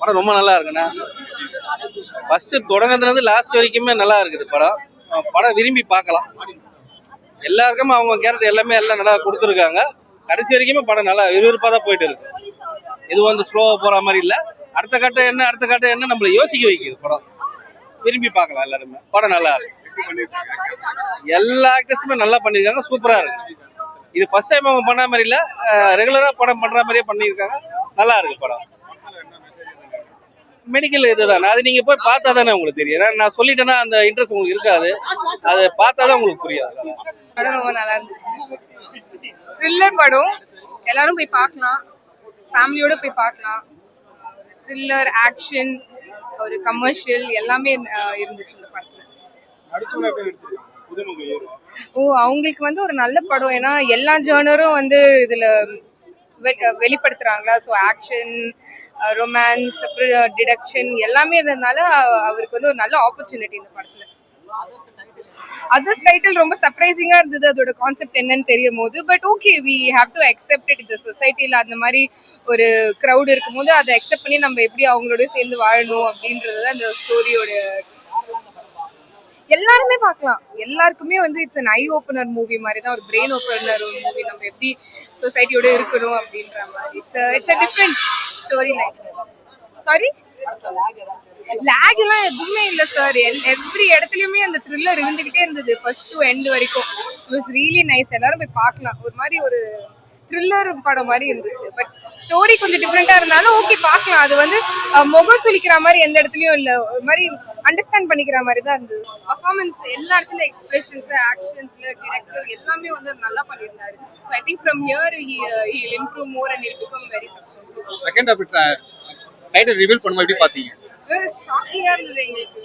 படம் ரொம்ப நல்லா இருக்குண்ணா. ஃபர்ஸ்ட் தொடங்கத்துலேருந்து லாஸ்ட் வரைக்குமே நல்லா இருக்குது படம். படம் விரும்பி பார்க்கலாம். எல்லாருக்குமே அவங்க கேரக்டர் எல்லாமே எல்லாம் நல்லா கொடுத்துருக்காங்க. கடைசி வரைக்குமே படம் நல்லா விறுவிறுப்பாக தான் போயிட்டு இருக்கு. இது வந்து ஸ்லோவாக போகிற மாதிரி இல்லை. அடுத்த கட்டம் என்ன நம்மளை யோசிக்க வைக்குது படம். விரும்பி பார்க்கலாம் எல்லாருமே. படம் நல்லா இருக்கு. எல்லா ஆக்டர்ஸுமே நல்லா பண்ணியிருக்காங்க. சூப்பராக இருக்கு. இது ஃபர்ஸ்ட் டைம் அவங்க பண்ண மாதிரி இல்லை, ரெகுலராக படம் பண்ணுற மாதிரியே பண்ணியிருக்காங்க. நல்லா இருக்கு படம். மெடிக்கல் இதுதான், அது நீங்கள் போய் பார்த்தா தானே உங்களுக்கு தெரியும். ஏன்னா நான் சொல்லிட்டேன்னா அந்த இன்ட்ரெஸ்ட் உங்களுக்கு இருக்காது. அதை பார்த்தா தான் உங்களுக்கு புரியாது. படம் ரொம்ப நல்லா இருந்துச்சு. த்ரில்லர் படம், எல்லாரும் போய் பார்க்கலாம். ஃபேமிலியோட போய் பார்க்கலாம். த்ரில்லர், ஆக்ஷன், ஒரு கமர்ஷியல் எல்லாமே இருந்துச்சு இந்த படத்துல. அவங்களுக்கு வந்து ஒரு நல்ல படம். ஏன்னா எல்லா ஜானரும் வந்து இதுல வெளிப்படுத்துறாங்களா. ஸோ ஆக்ஷன், ரொமான்ஸ், அப்புறம் டிடக்ஷன் எல்லாமே இருந்ததுனால அவருக்கு வந்து ஒரு நல்ல ஆப்பர்ச்சுனிட்டி இந்த படத்துல. அதர்ஸ் டைட்டில் ரொம்ப சர்ப்ரைசிங்கா இருந்தது. அதோட கான்செப்ட் என்னன்னு தெரியும் போது. But okay, we have to accept it. இந்த சொசைட்டில அந்த மாதிரி ஒரு க்ரௌட் இருக்கும்போது அதை அக்செப்ட் பண்ணி நம்ம எப்படி அவங்களோட சேர்ந்து வாழணும் அப்படின்றது தான் இந்த ஸ்டோரியோட. எல்லாருமே பார்க்கலாம். எல்லாருக்குமே வந்து it's an I opener movie மாதிரி தான், ஒரு பிரெயின் ஓப்பனர் ஒரு மூவி. நம்ம எப்படி சொசைட்டியோட இருக்கணும் அப்படின்ற மாதிரி. It's a different story line. Sorry, lag எல்லாம் எதுவுமே இல்லை சார். எவ்ரி இடத்துலயுமே அந்த த்ரில்லர் இருந்துகிட்டே இருந்தது ஃபர்ஸ்ட் டு எண்ட் வரைக்கும். It was really nice. எல்லாரும் போய் பார்க்கலாம். ஒரு மாதிரி ஒரு த்ரில்லர் படம் மாதிரி இருந்துச்சு. பட் ஸ்டோரி கொஞ்சம் டிஃப்ரெண்டா இருந்தாலும் ஓகே, பார்க்கலாம். அது வந்து முகம் சுளிக்கிற மாதிரி எந்த இடத்துலயும் இல்லை. ஒரு மாதிரி அண்டர்ஸ்டாண்ட் பண்ணிக்கிற மாதிரி தான் இருந்தது. பர்ஃபார்மன்ஸ் எல்லா இடத்துல, எக்ஸ்பிரஷன்ஸ், ஆக்ஷன்ஸ்ல, டிரெக்டர் எல்லாமே வந்து நல்லா பண்ணியிருந்தாரு. So I think from here he will improve more and he will become very successful. Second half title reveal பண்ணும்போது எப்படி பாத்தீங்க? ஷாக்கிங்கா இருந்தது எங்களுக்கு.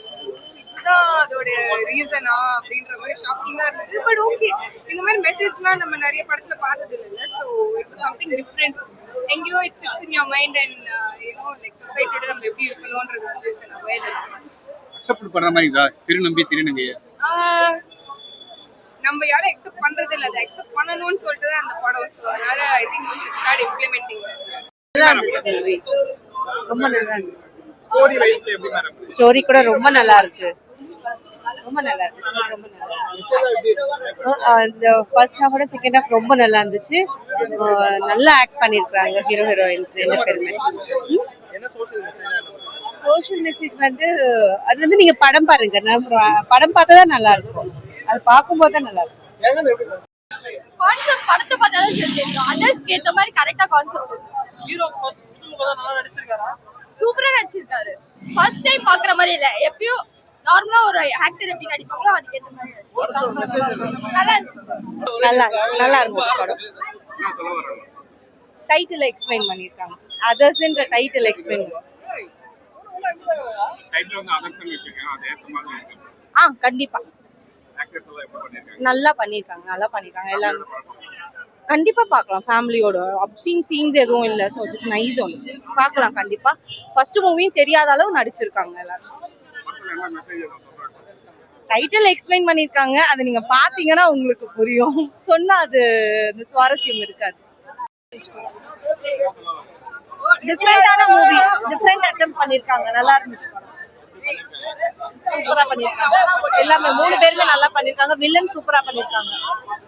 இதுதான் அதோட ரீசனா அப்படின்ற மாதிரி ஷாக்கிங்கா இருந்தது. பட் ஓகே, இந்த மாதிரி மெசேஜ்லாம் நம்ம நிறைய படத்துல பார்த்தது இல்லைல்ல. So it was something different. எங்கேயோ it's in your mind and you know like சொசைட்டியோட நம்ம எப்படி இருக்கணும்ன்றது வந்து இட்ஸ் an awareness. அக்செப்ட் பண்ற மாதிரி இதா திருநங்கையை நம்ம யாரும் அக்செப்ட் பண்றது இல்லை. அதை அக்செப்ட் பண்ணணும்னு சொல்லிட்டு தான் அந்த படம். ஸோ அதனால I think we should start implementing that. நல்லா இருந்துச்சு. ரொம்ப நல்லா இருந்துச்சு. ஸ்டோரி வைஸ் எப்படி மேடம்? ஸ்டோரி கூட ரொம்ப நல்லா இருக்கு. ரொம்ப நல்லா இருந்துச்சு. ரொம்ப நல்லா இருந்துச்சு. அந்த ஃபர்ஸ்ட் ஹாஃபோட செகண்ட் ஹாஃப் ரொம்ப நல்லா இருந்துச்சு. நல்லா ஆக்ட் பண்ணிருக்காங்க ஹீரோ ஹீரோயின்ஸ் ரெண்டு பேருமே. என்ன சோஷியல் மெசேஜ் வந்து அது வந்து நீங்க படம் பாருங்க. படம் பார்த்தா தான் நல்லா இருக்கும். அது பார்க்கும்போது தான் நல்லா இருக்கும். கான்செப்ட் படத்தை பார்த்தா தான் தெரியும். அதர்ஸ்க்கு ஏற்ற மாதிரி கரெக்டா கான்செப்ட். ஹீரோ நல்லா நடிச்சிருக்காரா? சூப்பரா நடிச்சிருக்காரு. ஃபர்ஸ்ட் டைம் பாக்குற மாதிரி இல்ல. எப்பயும் நார்மலா ஒரு ஆக்டர் எப்படி நடிப்பாங்களோ அதுக்கு ஏற்ற மாதிரி நல்லா இருந்துச்சு. நல்லா இருந்துச்சு படம். டைட்டில் எக்ஸ்பிளைன் பண்ணிருக்காங்க. அதர்ஸ்ன்ற டைட்டில் எக்ஸ்பிளைன் கண்டிப்பா நல்லா பண்ணிருக்காங்க எல்லாரும். கண்டிப்பா பார்க்கலாம் ஃபேமிலியோட. அப்சீன் சீன்ஸ் எதுவும் இல்லை. ஸோ இட்ஸ் நைஸ் ஒன்று. பார்க்கலாம் கண்டிப்பா. ஃபர்ஸ்ட் மூவியும் தெரியாத அளவு நடிச்சிருக்காங்க எல்லாரும். டைட்டில் எக்ஸ்பிளைன் பண்ணிருக்காங்க. அதை நீங்க பாத்தீங்கன்னா உங்களுக்கு புரியும். சொன்னா அது இந்த சுவாரஸ்யம் இருக்காது. டிஃப்ரெண்டான மூவி, டிஃப்ரெண்ட் அட்டெம்ப்ட் பண்ணிருக்காங்க. நல்லா இருந்துச்சு. சூப்பரா பண்ணிருக்காங்க. எல்லாமே 3 பேருமே நல்லா பண்ணிருக்காங்க. வில்லன் சூப்பரா பண்ணிருக்காங்க.